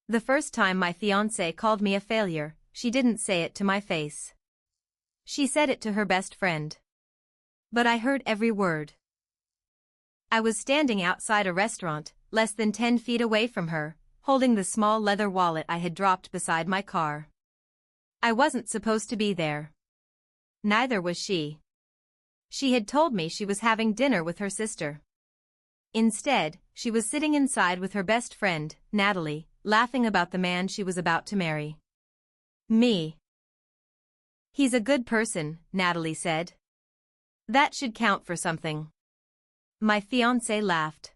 The first time my fiancée called me a failure, she didn't say it to my face. She said it to her best friend. But I heard every word. I was standing outside a restaurant, less than 10 feet away from her, holding the small leather wallet I had dropped beside my car. I wasn't supposed to be there. Neither was she. She had told me she was having dinner with her sister. Instead, she was sitting inside with her best friend, Natalie, laughing about the man she was about to marry. Me. "He's a good person," Natalie said. "That should count for something." My fiancé laughed.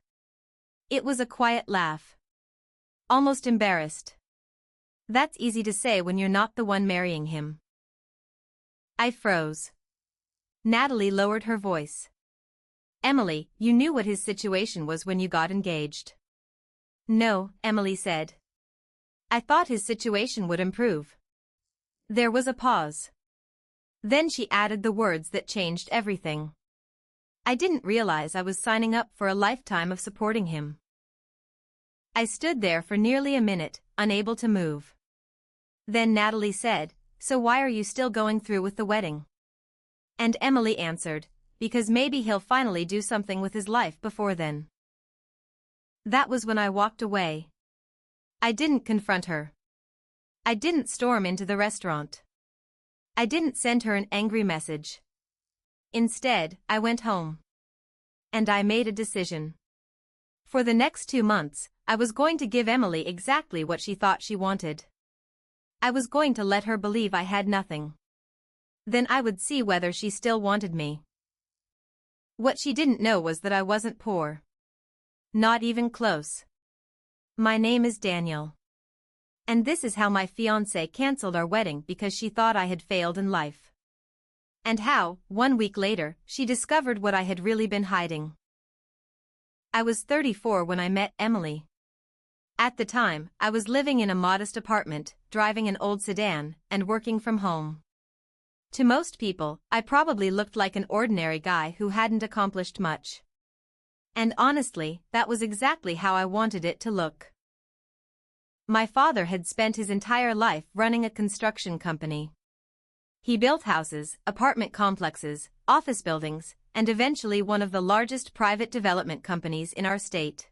It was a quiet laugh. Almost embarrassed. That's easy to say when you're not the one marrying him. I froze. Natalie lowered her voice. "Emily, you knew what his situation was when you got engaged." "No," Emily said. "I thought his situation would improve." There was a pause. Then she added the words that changed everything. "I didn't realize I was signing up for a lifetime of supporting him." I stood there for nearly a minute, unable to move. Then Natalie said, "So why are you still going through with the wedding?" And Emily answered, "Because maybe he'll finally do something with his life before then." That was when I walked away. I didn't confront her. I didn't storm into the restaurant. I didn't send her an angry message. Instead, I went home. And I made a decision. For the next 2 months, I was going to give Emily exactly what she thought she wanted. I was going to let her believe I had nothing. Then I would see whether she still wanted me. What she didn't know was that I wasn't poor. Not even close. My name is Daniel. And this is how my fiancé canceled our wedding because she thought I had failed in life. And how, 1 week later, she discovered what I had really been hiding. I was 34 when I met Emily. At the time, I was living in a modest apartment, driving an old sedan, and working from home. To most people, I probably looked like an ordinary guy who hadn't accomplished much. And honestly, that was exactly how I wanted it to look. My father had spent his entire life running a construction company. He built houses, apartment complexes, office buildings, and eventually one of the largest private development companies in our state.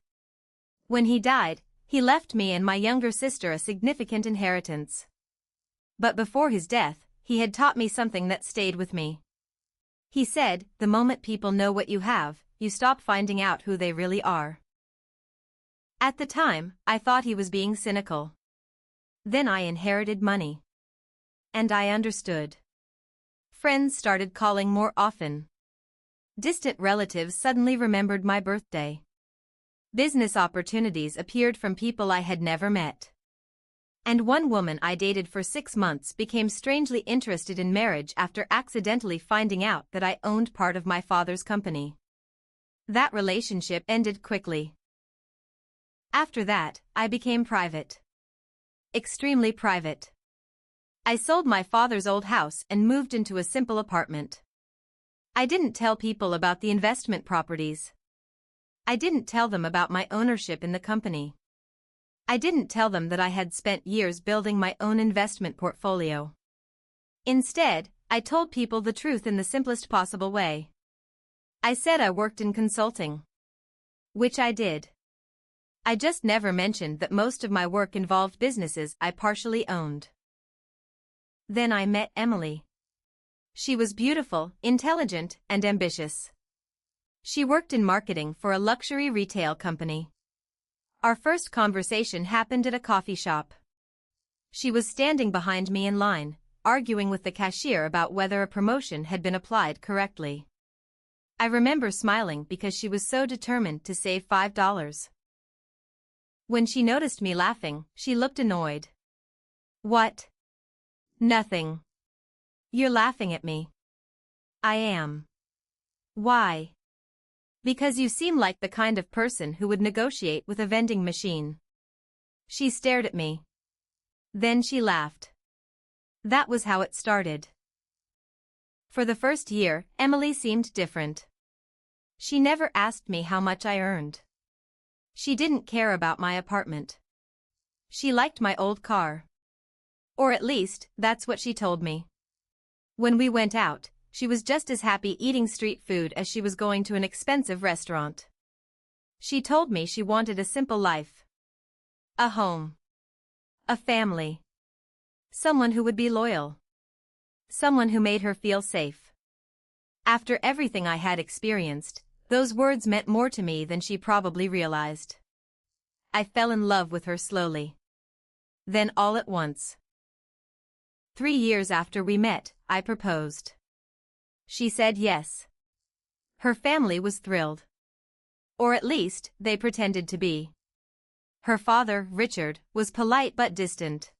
When he died, he left me and my younger sister a significant inheritance. But before his death, he had taught me something that stayed with me. He said, "The moment people know what you have, you stop finding out who they really are." At the time, I thought he was being cynical. Then I inherited money. And I understood. Friends started calling more often. Distant relatives suddenly remembered my birthday. Business opportunities appeared from people I had never met. And one woman I dated for 6 months became strangely interested in marriage after accidentally finding out that I owned part of my father's company. That relationship ended quickly. After that, I became private. Extremely private. I sold my father's old house and moved into a simple apartment. I didn't tell people about the investment properties. I didn't tell them about my ownership in the company. I didn't tell them that I had spent years building my own investment portfolio. Instead, I told people the truth in the simplest possible way. I said I worked in consulting. Which I did. I just never mentioned that most of my work involved businesses I partially owned. Then I met Emily. She was beautiful, intelligent, and ambitious. She worked in marketing for a luxury retail company. Our first conversation happened at a coffee shop. She was standing behind me in line, arguing with the cashier about whether a promotion had been applied correctly. I remember smiling because she was so determined to save $5. When she noticed me laughing, she looked annoyed. "What?" "Nothing. You're laughing at me." "I am." "Why?" "Because you seem like the kind of person who would negotiate with a vending machine." She stared at me. Then she laughed. That was how it started. For the first year, Emily seemed different. She never asked me how much I earned. She didn't care about my apartment. She liked my old car. Or at least, that's what she told me. When we went out, she was just as happy eating street food as she was going to an expensive restaurant. She told me she wanted a simple life. A home. A family. Someone who would be loyal. Someone who made her feel safe. After everything I had experienced, those words meant more to me than she probably realized. I fell in love with her slowly. Then all at once. 3 years after we met, I proposed. She said yes. Her family was thrilled. Or at least, they pretended to be. Her father, Richard, was polite but distant.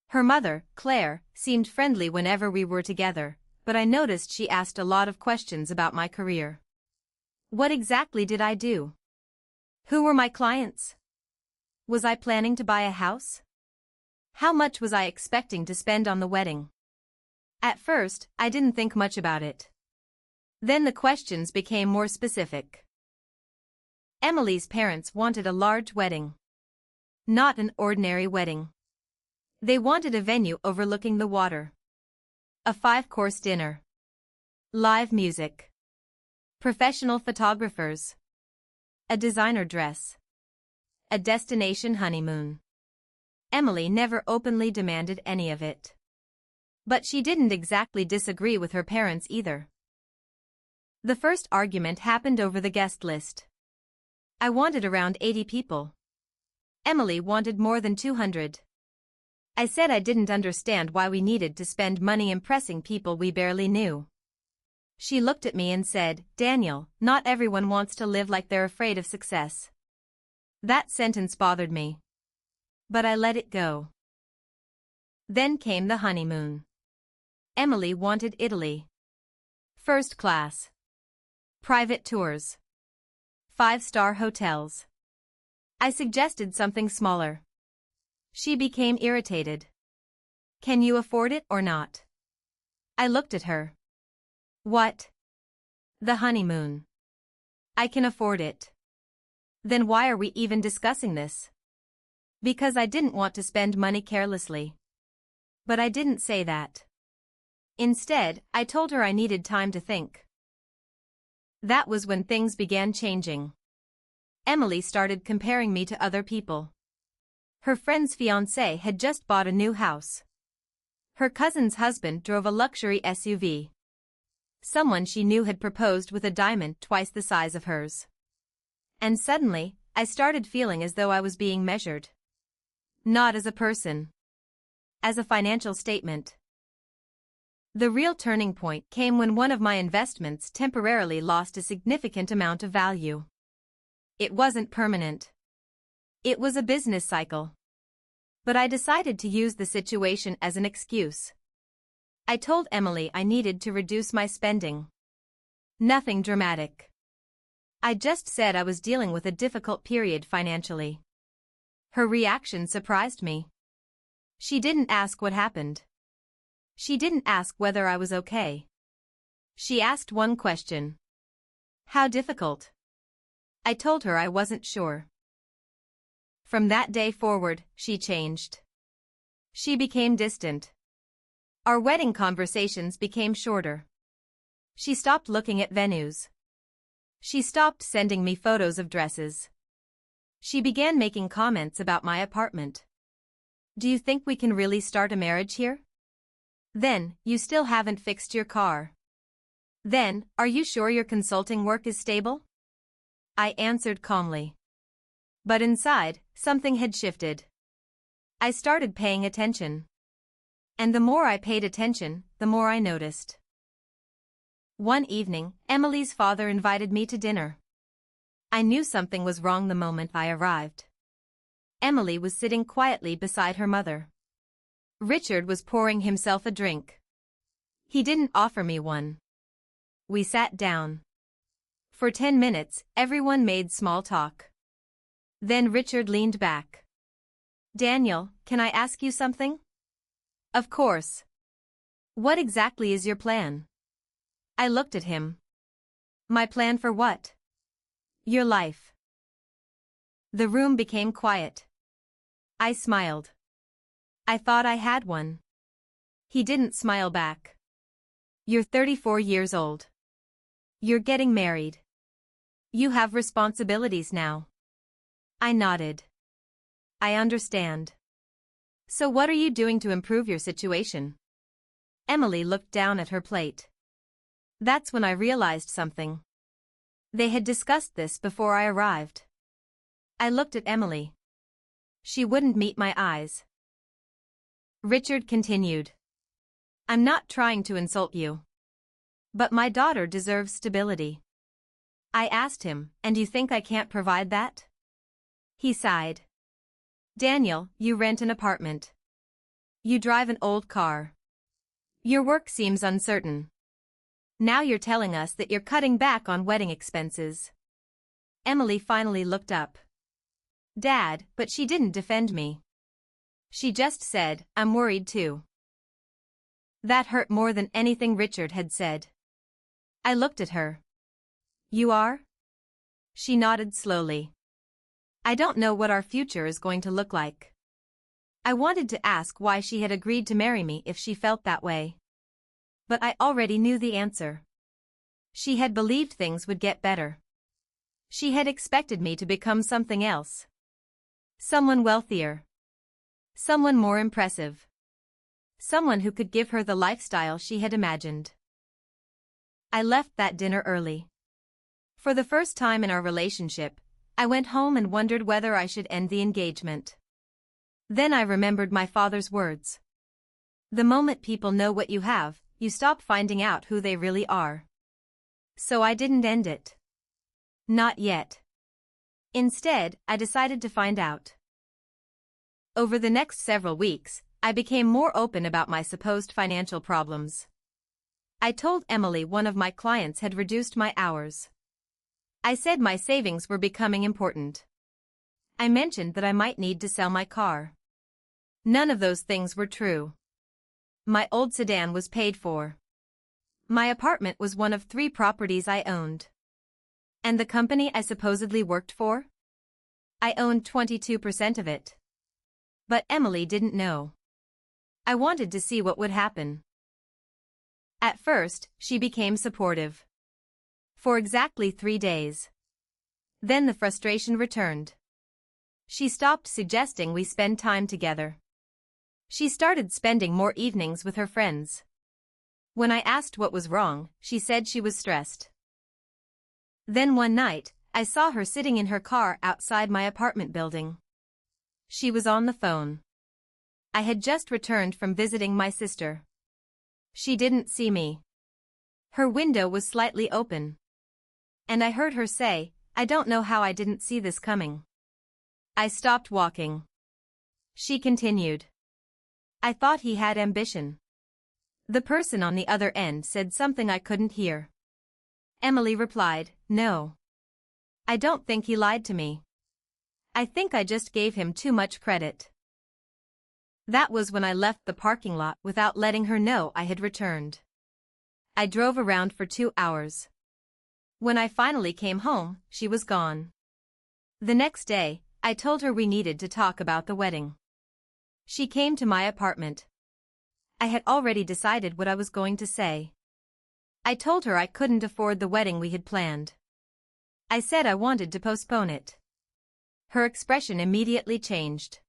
Her mother, Claire, seemed friendly whenever we were together, but I noticed she asked a lot of questions about my career. What exactly did I do? Who were my clients? Was I planning to buy a house? How much was I expecting to spend on the wedding? At first, I didn't think much about it. Then the questions became more specific. Emily's parents wanted a large wedding. Not an ordinary wedding. They wanted a venue overlooking the water. A 5-course dinner. Live music. Professional photographers. A designer dress. A destination honeymoon. Emily never openly demanded any of it. But she didn't exactly disagree with her parents either. The first argument happened over the guest list. I wanted around 80 people. Emily wanted more than 200. I said I didn't understand why we needed to spend money impressing people we barely knew. She looked at me and said, "Daniel, not everyone wants to live like they're afraid of success." That sentence bothered me. But I let it go. Then came the honeymoon. Emily wanted Italy. First class. Private tours. 5-star hotels. I suggested something smaller. She became irritated. Can you afford it or not? I looked at her. What? The honeymoon. I can afford it. Then why are we even discussing this? Because I didn't want to spend money carelessly. But I didn't say that. Instead, I told her I needed time to think. That was when things began changing. Emily started comparing me to other people. Her friend's fiancé had just bought a new house. Her cousin's husband drove a luxury SUV. Someone she knew had proposed with a diamond twice the size of hers. And suddenly, I started feeling as though I was being measured. Not as a person. As a financial statement. The real turning point came when one of my investments temporarily lost a significant amount of value. It wasn't permanent. It was a business cycle. But I decided to use the situation as an excuse. I told Emily I needed to reduce my spending. Nothing dramatic. I just said I was dealing with a difficult period financially. Her reaction surprised me. She didn't ask what happened. She didn't ask whether I was okay. She asked one question. How difficult? I told her I wasn't sure. From that day forward, she changed. She became distant. Our wedding conversations became shorter. She stopped looking at venues. She stopped sending me photos of dresses. She began making comments about my apartment. Do you think we can really start a marriage here? Then, you still haven't fixed your car. Then, are you sure your consulting work is stable? I answered calmly. But inside, something had shifted. I started paying attention. And the more I paid attention, the more I noticed. One evening, Emily's father invited me to dinner. I knew something was wrong the moment I arrived. Emily was sitting quietly beside her mother. Richard was pouring himself a drink. He didn't offer me one. We sat down. For 10 minutes, everyone made small talk. Then Richard leaned back. Daniel, can I ask you something? Of course. What exactly is your plan? I looked at him. My plan for what? Your life. The room became quiet. I smiled. I thought I had one. He didn't smile back. You're 34 years old. You're getting married. You have responsibilities now. I nodded. I understand. So what are you doing to improve your situation? Emily looked down at her plate. That's when I realized something. They had discussed this before I arrived. I looked at Emily. She wouldn't meet my eyes. Richard continued. I'm not trying to insult you. But my daughter deserves stability. I asked him, and you think I can't provide that? He sighed. Daniel, you rent an apartment. You drive an old car. Your work seems uncertain. Now you're telling us that you're cutting back on wedding expenses. Emily finally looked up. Dad, but she didn't defend me. She just said, I'm worried too. That hurt more than anything Richard had said. I looked at her. You are? She nodded slowly. I don't know what our future is going to look like. I wanted to ask why she had agreed to marry me if she felt that way. But I already knew the answer. She had believed things would get better. She had expected me to become something else. Someone wealthier. Someone more impressive. Someone who could give her the lifestyle she had imagined. I left that dinner early. For the first time in our relationship, I went home and wondered whether I should end the engagement. Then I remembered my father's words. The moment people know what you have, you stop finding out who they really are. So I didn't end it. Not yet. Instead, I decided to find out. Over the next several weeks, I became more open about my supposed financial problems. I told Emily one of my clients had reduced my hours. I said my savings were becoming important. I mentioned that I might need to sell my car. None of those things were true. My old sedan was paid for. My apartment was one of 3 properties I owned. And the company I supposedly worked for? I owned 22% of it. But Emily didn't know. I wanted to see what would happen. At first, she became supportive. For exactly 3 days. Then the frustration returned. She stopped suggesting we spend time together. She started spending more evenings with her friends. When I asked what was wrong, she said she was stressed. Then one night, I saw her sitting in her car outside my apartment building. She was on the phone. I had just returned from visiting my sister. She didn't see me. Her window was slightly open. And I heard her say, I don't know how I didn't see this coming. I stopped walking. She continued. I thought he had ambition. The person on the other end said something I couldn't hear. Emily replied, no. I don't think he lied to me. I think I just gave him too much credit. That was when I left the parking lot without letting her know I had returned. I drove around for 2 hours. When I finally came home, she was gone. The next day, I told her we needed to talk about the wedding. She came to my apartment. I had already decided what I was going to say. I told her I couldn't afford the wedding we had planned. I said I wanted to postpone it. Her expression immediately changed.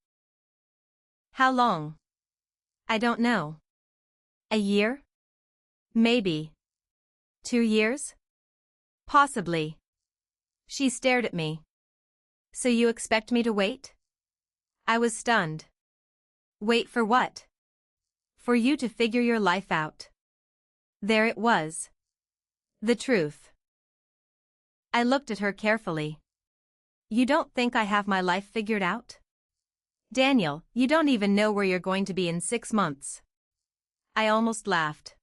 How long? I don't know. A year? Maybe. 2 years? Possibly. She stared at me. So you expect me to wait? I was stunned. Wait for what? For you to figure your life out. There it was. The truth. I looked at her carefully. You don't think I have my life figured out? Daniel, you don't even know where you're going to be in 6 months. I almost laughed.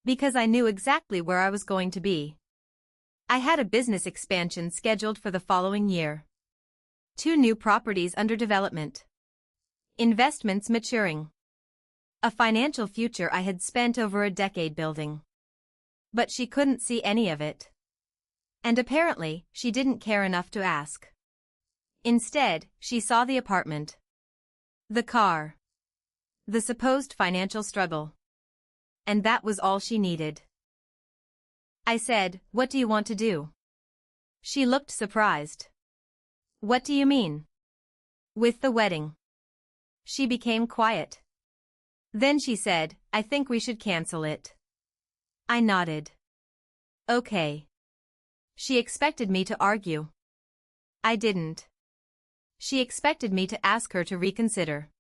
Because I knew exactly where I was going to be. I had a business expansion scheduled for the following year. 2 new properties under development. Investments maturing. A financial future I had spent over a decade building. But she couldn't see any of it. And apparently, she didn't care enough to ask. Instead, she saw the apartment. The car. The supposed financial struggle. And that was all she needed. I said, "What do you want to do?" She looked surprised. "What do you mean?" "With the wedding." She became quiet. Then she said, "I think we should cancel it." I nodded. Okay. She expected me to argue. I didn't. She expected me to ask her to reconsider.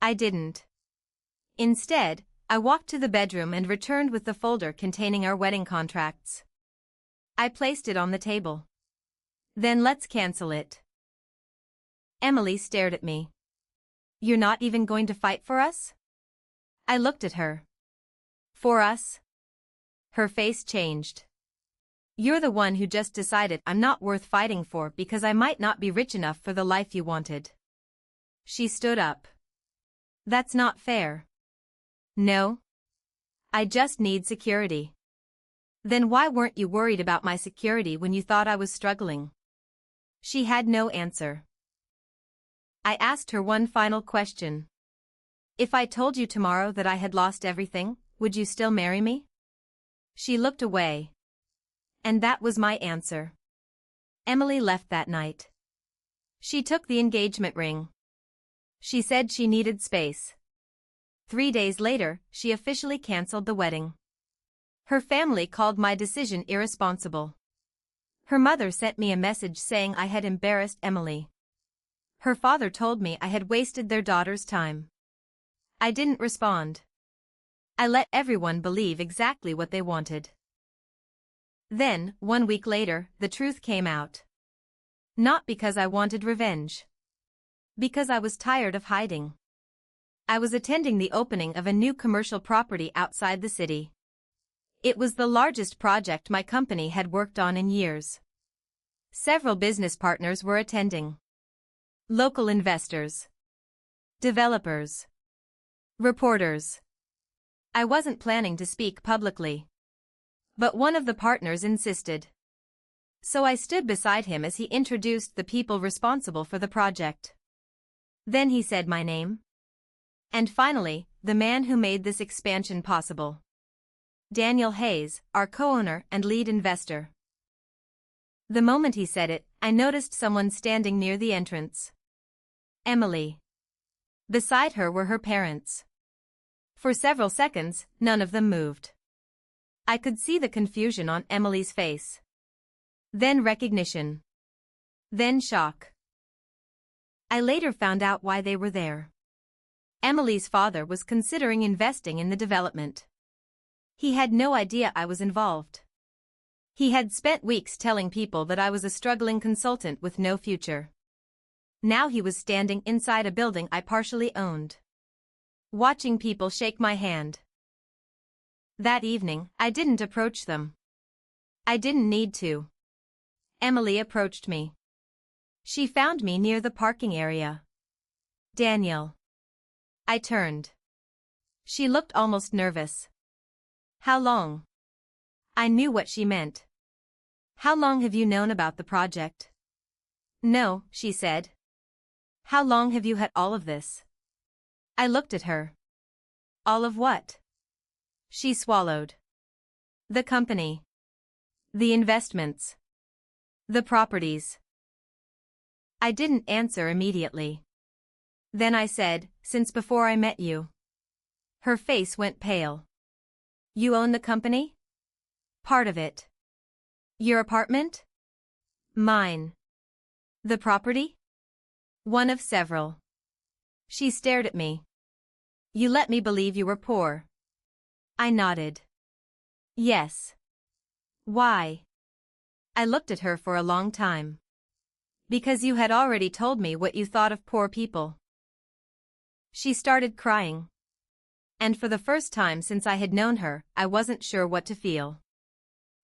I didn't. Instead, I walked to the bedroom and returned with the folder containing our wedding contracts. I placed it on the table. "Then let's cancel it." Emily stared at me. "You're not even going to fight for us?" I looked at her. "For us?" Her face changed. "You're the one who just decided I'm not worth fighting for because I might not be rich enough for the life you wanted." She stood up. "That's not fair." "No? I just need security." "Then why weren't you worried about my security when you thought I was struggling?" She had no answer. I asked her one final question. "If I told you tomorrow that I had lost everything, would you still marry me?" She looked away. And that was my answer. Emily left that night. She took the engagement ring. She said she needed space. 3 days later, she officially canceled the wedding. Her family called my decision irresponsible. Her mother sent me a message saying I had embarrassed Emily. Her father told me I had wasted their daughter's time. I didn't respond. I let everyone believe exactly what they wanted. Then, 1 week later, the truth came out. Not because I wanted revenge. Because I was tired of hiding. I was attending the opening of a new commercial property outside the city. It was the largest project my company had worked on in years. Several business partners were attending. Local investors. Developers. Reporters. I wasn't planning to speak publicly. But one of the partners insisted. So I stood beside him as he introduced the people responsible for the project. Then he said my name. And finally, the man who made this expansion possible. Daniel Hayes, our co-owner and lead investor. The moment he said it, I noticed someone standing near the entrance. Emily. Beside her were her parents. For several seconds, none of them moved. I could see the confusion on Emily's face. Then recognition. Then shock. I later found out why they were there. Emily's father was considering investing in the development. He had no idea I was involved. He had spent weeks telling people that I was a struggling consultant with no future. Now he was standing inside a building I partially owned. Watching people shake my hand. That evening, I didn't approach them. I didn't need to. Emily approached me. She found me near the parking area. "Daniel." I turned. She looked almost nervous. "How long?" I knew what she meant. "How long have you known about the project?" "No," she said. "How long have you had all of this?" I looked at her. "All of what?" She swallowed. "The company. The investments. The properties." I didn't answer immediately. Then I said, "Since before I met you." Her face went pale. "You own the company?" "Part of it." "Your apartment?" "Mine." "The property?" "One of several." She stared at me. "You let me believe you were poor." I nodded. "Yes." "Why?" I looked at her for a long time. "Because you had already told me what you thought of poor people." She started crying. And for the first time since I had known her, I wasn't sure what to feel.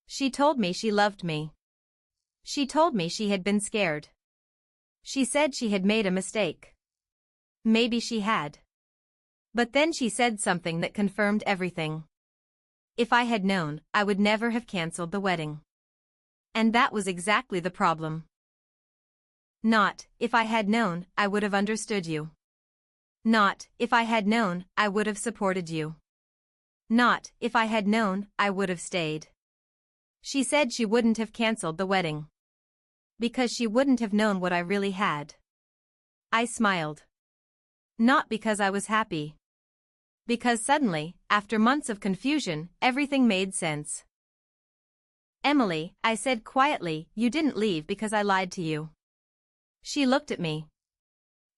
She told me she loved me. She told me she had been scared. She said she had made a mistake. Maybe she had. But then she said something that confirmed everything. If I had known, I would never have cancelled the wedding. And that was exactly the problem. Not, if I had known, I would have understood you. Not, if I had known, I would have supported you. Not, if I had known, I would have stayed. She said she wouldn't have cancelled the wedding. Because she wouldn't have known what I really had. I smiled. Not because I was happy. Because suddenly, after months of confusion, everything made sense. Emily, I said quietly, you didn't leave because I lied to you. She looked at me.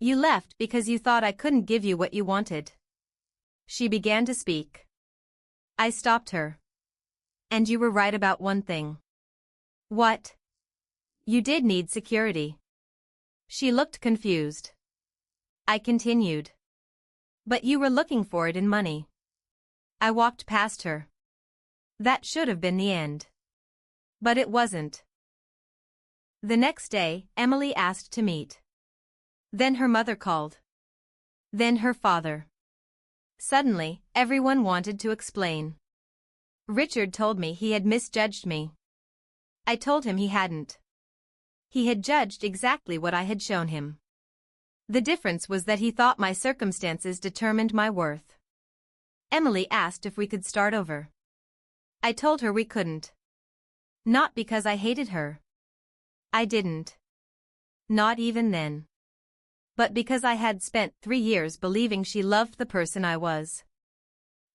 You left because you thought I couldn't give you what you wanted. She began to speak. I stopped her. And you were right about one thing. What? You did need security. She looked confused. I continued. But you were looking for it in money. I walked past her. That should have been the end. But it wasn't. The next day, Emily asked to meet. Then her mother called. Then her father. Suddenly, everyone wanted to explain. Richard told me he had misjudged me. I told him he hadn't. He had judged exactly what I had shown him. The difference was that he thought my circumstances determined my worth. Emily asked if we could start over. I told her we couldn't. Not because I hated her. I didn't. Not even then. But because I had spent 3 years believing she loved the person I was.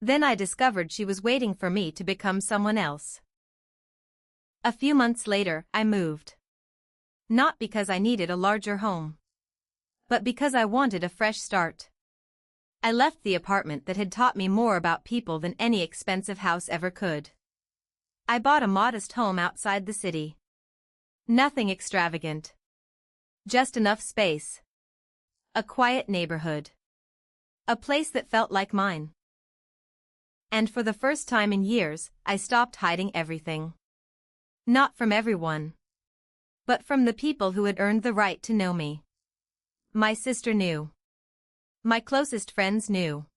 Then I discovered she was waiting for me to become someone else. A few months later, I moved. Not because I needed a larger home. But because I wanted a fresh start. I left the apartment that had taught me more about people than any expensive house ever could. I bought a modest home outside the city. Nothing extravagant. Just enough space. A quiet neighborhood. A place that felt like mine. And for the first time in years, I stopped hiding everything. Not from everyone. But from the people who had earned the right to know me. My sister knew. My closest friends knew.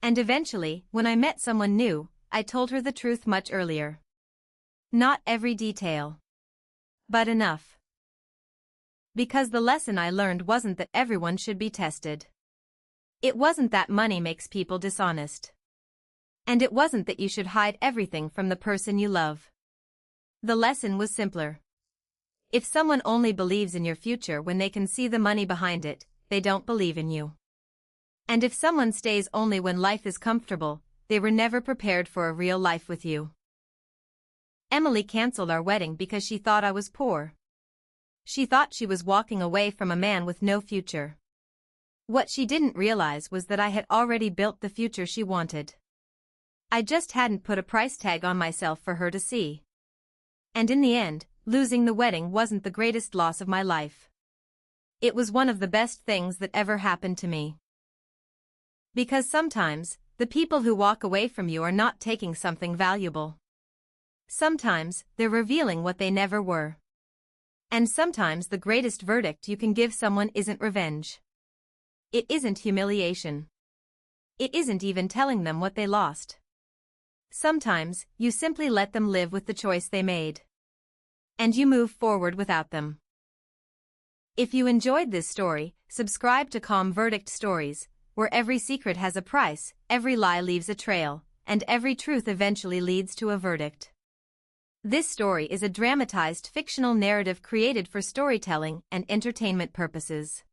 And eventually, when I met someone new, I told her the truth much earlier. Not every detail. But enough. Because the lesson I learned wasn't that everyone should be tested. It wasn't that money makes people dishonest. And it wasn't that you should hide everything from the person you love. The lesson was simpler. If someone only believes in your future when they can see the money behind it, they don't believe in you. And if someone stays only when life is comfortable, they were never prepared for a real life with you. Emily canceled our wedding because she thought I was poor. She thought she was walking away from a man with no future. What she didn't realize was that I had already built the future she wanted. I just hadn't put a price tag on myself for her to see. And in the end, losing the wedding wasn't the greatest loss of my life. It was one of the best things that ever happened to me. Because sometimes, the people who walk away from you are not taking something valuable. Sometimes, they're revealing what they never were. And sometimes the greatest verdict you can give someone isn't revenge. It isn't humiliation. It isn't even telling them what they lost. Sometimes, you simply let them live with the choice they made. And you move forward without them. If you enjoyed this story, subscribe to Calm Verdict Stories, where every secret has a price, every lie leaves a trail, and every truth eventually leads to a verdict. This story is a dramatized fictional narrative created for storytelling and entertainment purposes.